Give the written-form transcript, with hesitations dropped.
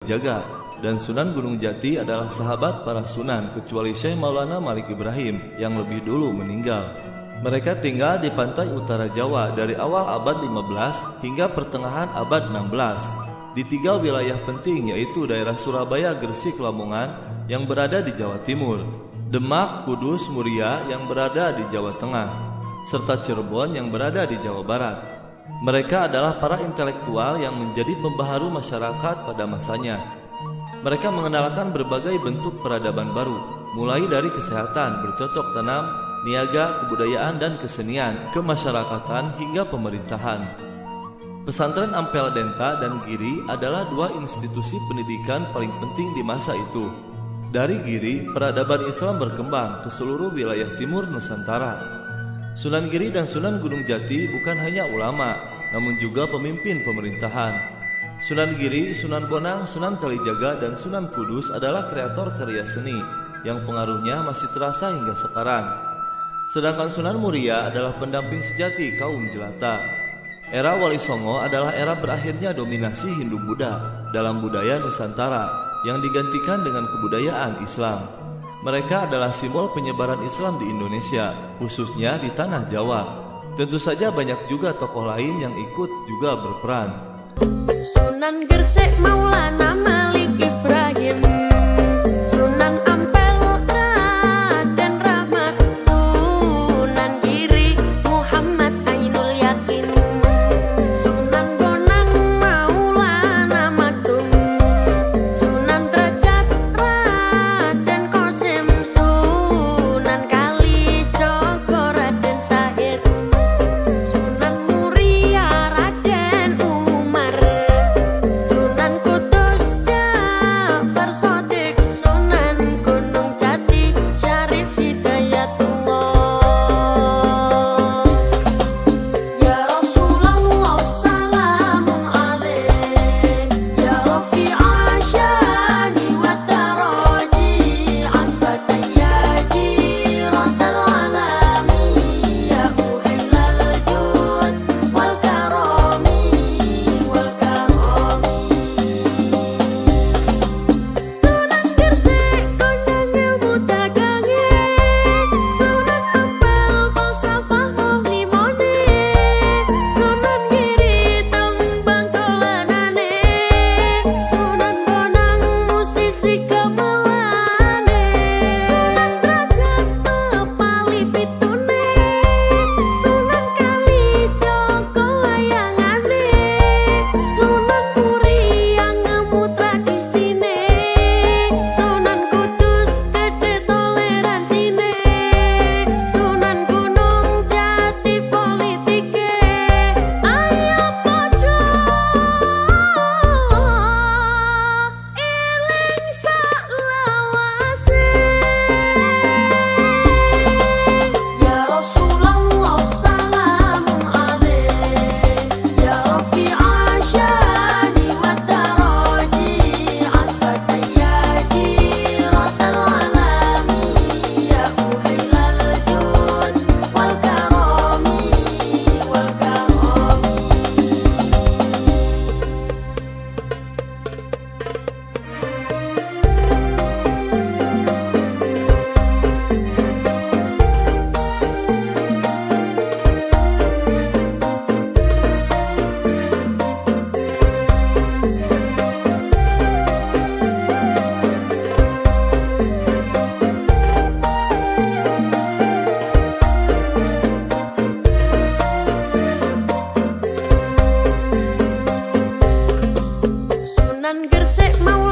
Kalijaga. Dan Sunan Gunung Jati adalah sahabat para sunan kecuali Syekh Maulana Malik Ibrahim yang lebih dulu meninggal. Mereka tinggal di pantai utara Jawa dari awal abad 15 hingga pertengahan abad 16 di 3 wilayah penting, yaitu daerah Surabaya, Gresik, Lamongan yang berada di Jawa Timur, Demak, Kudus, Muria yang berada di Jawa Tengah, serta Cirebon yang berada di Jawa Barat. Mereka adalah para intelektual yang menjadi pembaharu masyarakat pada masanya. Mereka mengenalkan berbagai bentuk peradaban baru, mulai dari kesehatan, bercocok tanam, niaga, kebudayaan dan kesenian, kemasyarakatan hingga pemerintahan. Pesantren Ampel Denta dan Giri adalah 2 institusi pendidikan paling penting di masa itu. Dari Giri, peradaban Islam berkembang ke seluruh wilayah timur Nusantara. Sunan Giri dan Sunan Gunung Jati bukan hanya ulama, namun juga pemimpin pemerintahan. Sunan Giri, Sunan Bonang, Sunan Kalijaga, dan Sunan Kudus adalah kreator karya seni yang pengaruhnya masih terasa hingga sekarang. Sedangkan Sunan Muria adalah pendamping sejati kaum jelata. Era Wali Songo adalah era berakhirnya dominasi Hindu-Buddha dalam budaya Nusantara yang digantikan dengan kebudayaan Islam. Mereka adalah simbol penyebaran Islam di Indonesia, khususnya di tanah Jawa. Tentu saja banyak juga tokoh lain yang ikut juga berperan. Sunan Gresik Maulana Malik Ibrahim, Sunan Ampel Raden Rahmat, Sunan Giri Muhammad Ainul Yakin, Sunan Bonang Maulana Matum, Sunan Derajat Raden Qasim, Sunan Kalijaga Raden Said, Sunan Muria Raden Umar, Sunan Kudus Ja'far Shadiq, Sunan Gunung Jati Syarif Hidayatullah. Ya Rasulullah salamun alaik, Ya Rafi'a syani wa taraji, Anfata ya jiratal alami, Ya Muhillal jud wal karami wal karami. Sunan Gresik kondang ilmu dagange, Sunan Ampel falsafah limone, Sunan Giri tembang dolanane, Sunan Bonang musisi gamelane, Sunan Derajat pepali pitune, Sunan Kalijaga wayangane, Sunan Muria ngemu tradisine, Sunan Kudus gede toleransine, Sunan Gunung Jati politike. Ayo padha eling saklawase. Ya Rasulullah salamun alaik, Ya Rafi'a syani wa taraji, Anfata ya jiratal alami, Ya Muhillal jud wal karami wal karami. Sunan Gresik mau